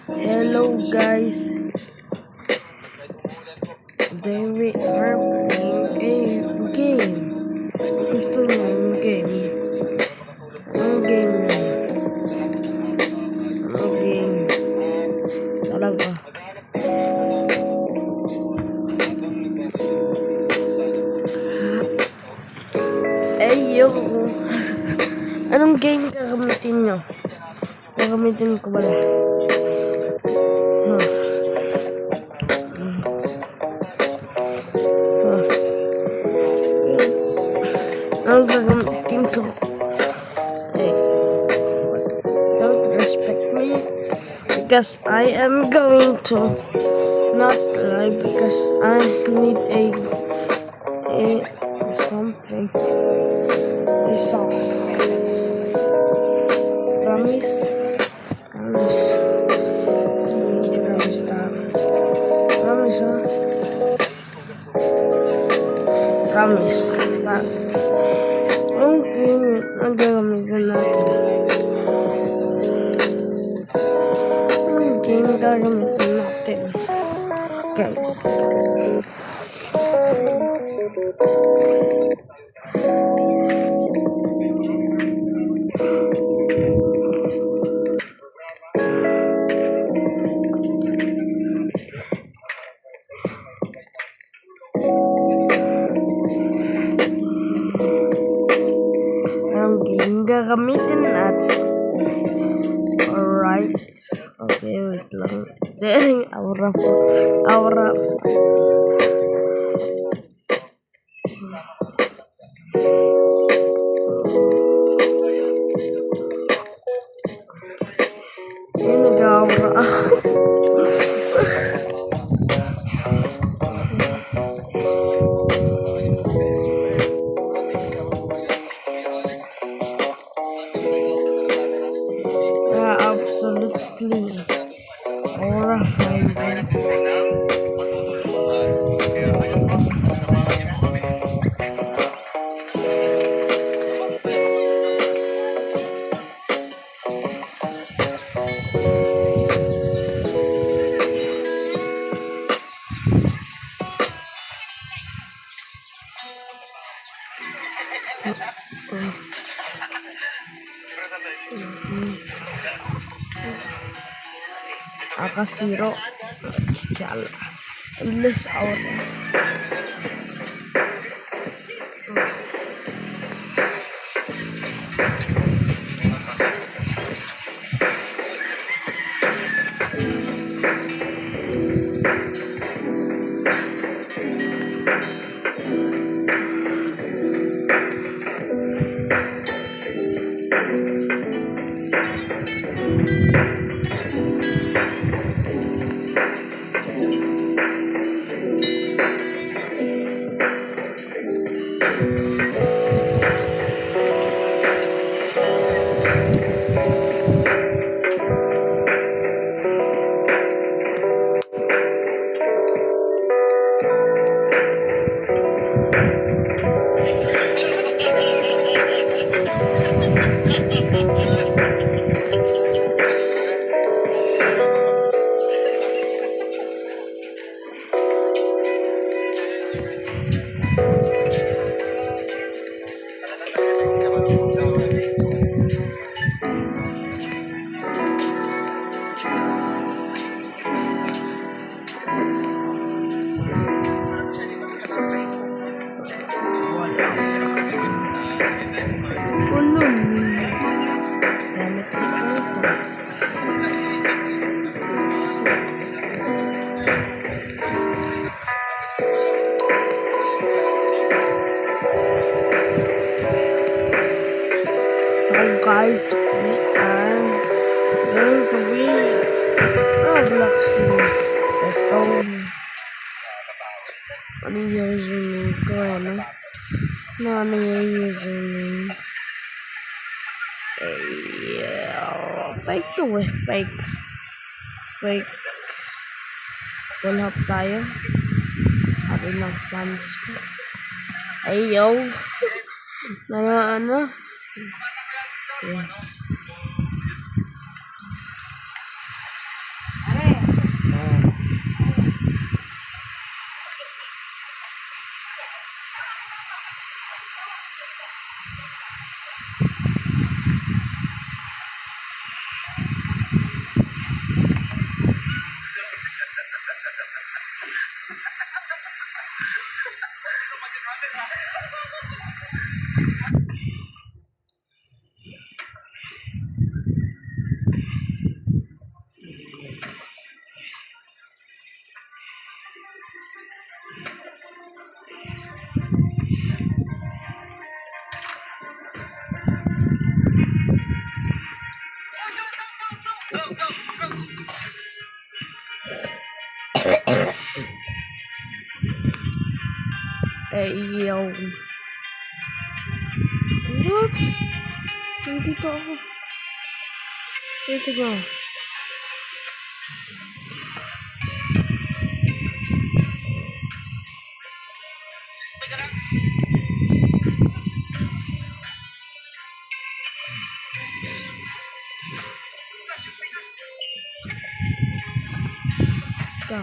Hello guys, today we are playing a game. Gusto mo yung game? Ang game yan. Ang game. Talaga. Yo. Anong game gagamitin nyo? Gagamitin ko pala. Ang gagamitin ko. Don't respect me because I am going to not lie because I need a something. A song. Promise. Promise. Okay, ang gagamitin natin. Ang game gagamitin natin. Guys. Gagamitin natin. Alright. Okay, wait lang. Aura. Yan, nag-aura. Absolutely horrifying. Akasiro Chala Endless Hour. So guys, we are going to be relaxing. Let's go. Ano yung username ko? Ano yung username? Fake to eh. Fake. Wala tayo. Sabi ng fans ko. Ayo. Ano? Yes. Yo. What? Nandito ako. Dito nga. Ito.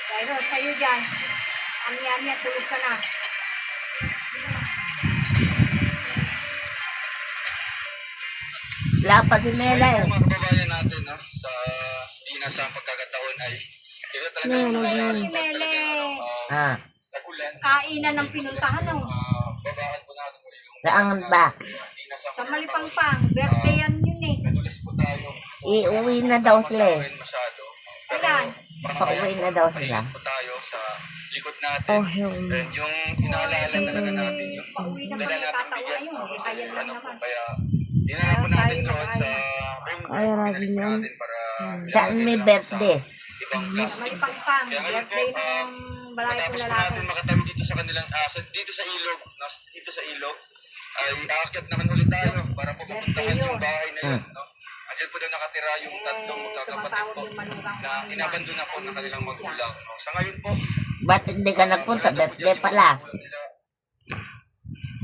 Kairos, kayo dyan. Ami-ami at tulog ka na. Wala pa si Mela eh. Mga kababayan natin, no, sa inasang pagkakataon ay ito talaga yung nangyayari. Si Mele, Ah, Nagulan. kainan ng pinuntahan no. Babaan po natin muli yung saan ba? inasang Sa Malipangpang, birthday yan yun eh. Nadulis po tayo. Iuwi na daw sila eh. Masakin masyado. Kailan? Pauwi na daw sila. Pahinga po tayo sa likod natin. Oh, hell no. And yung inaalala talaga natin yung Pauwi na dala kami natin katao bigas, ngayon. no? Eh, Kasi ayan lang ano po, naman. kaya dinala po natin doon sa Kaya natin yan. para Saan may birthday? ibang Sa plastic. Malipangpang, Kaya ngayon po, birthday ng balay ko matapos po lalaki. natin makatawi dito sa kanilang, dito sa ilog, dito sa ilog, ay aakyat naman ulit tayo para po mapuntahan yung bahay na yun, no? Andiyan po na nakatira yung tatlong magkakapatid Tumatawag po yung manugang na inabandon na po ng kanilang magulang, no? Sa ngayon po, Ba't hindi ka nagpunta? Birthday pala.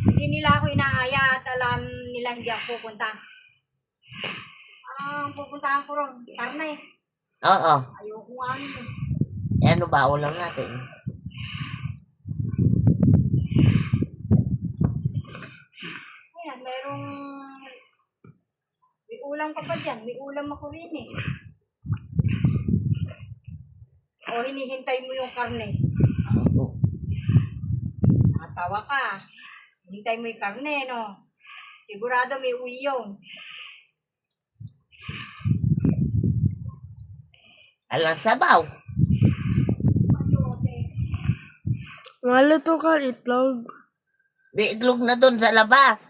Hindi nila ako inaaya at alam nila hindi ako pupunta. Pupuntahan ko ron. Karne. Oo. Ayoko nga ano. Eh, ano ba ulam natin? Ayan, may ulam ka pa dyan. May ulam ako rin eh. O hinihintay mo yung karne. Oh. Natawa ka. Hinihintay mo yung karne, no? Sigurado may uyong. Alang sabaw. Maluto ka itlog. May itlog na dun sa labas.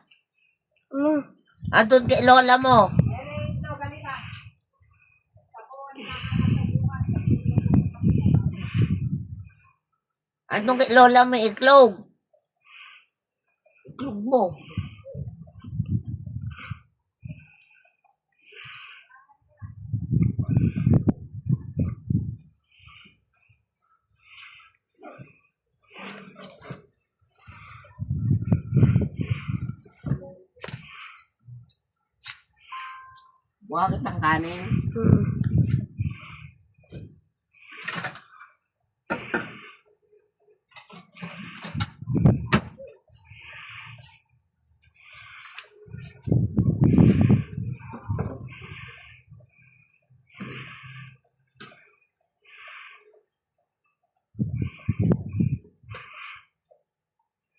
Ano? Andun kay lola mo. Andun kay lola mo itlog. Itlog mo. Bakit ang kanin? Hmm.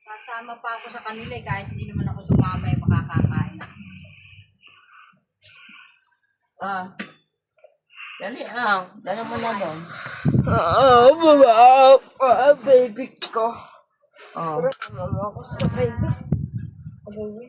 Kasama pa ako sa kanila eh, kahit hindi naman ako sumama eh, makakakain. Ah. Dali ah. Dala mo na doon. Baby ko. Oh. Mama ako sa baby. Baby.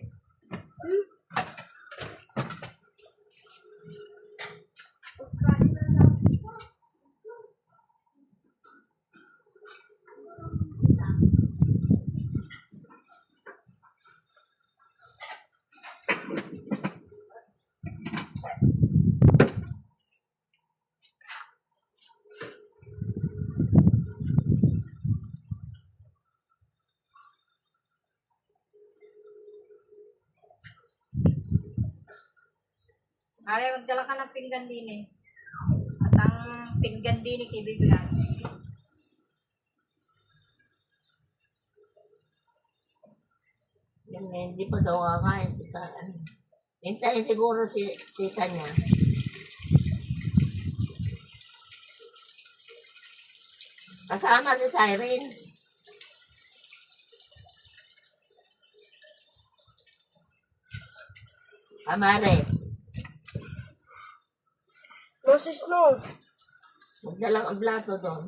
Are, magdala ka ng pinggan din eh. At ang pinggan din eh, kaibigan. Yan eh, hindi pa daw kakain si Karen. Hintayin siguro si tita niya. Kasama si Siren. Amare. No, sis, no. Magdalang ang plato doon.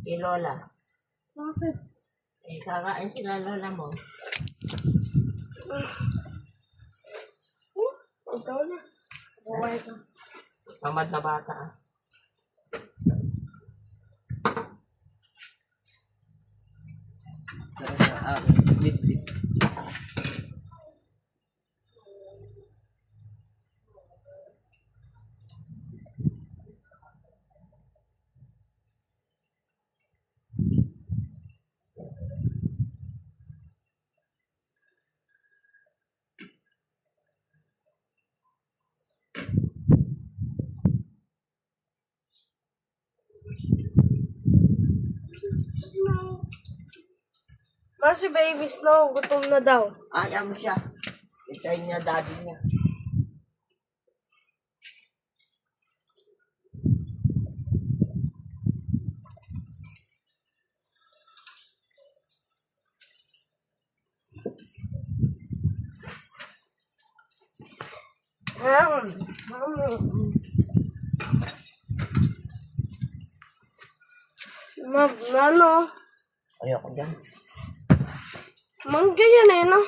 Si Lola. Bakit? Eh, kakain sila Lola mo. Ikaw na. Okay ka. Tamad na bata. Sa akin, bit-bit. Masi baby Snow, gutom na daw. Ayaw mo siya. Hintayin niya daddy niya. Ano? Ayoko dyan. Mangga yan eh, no?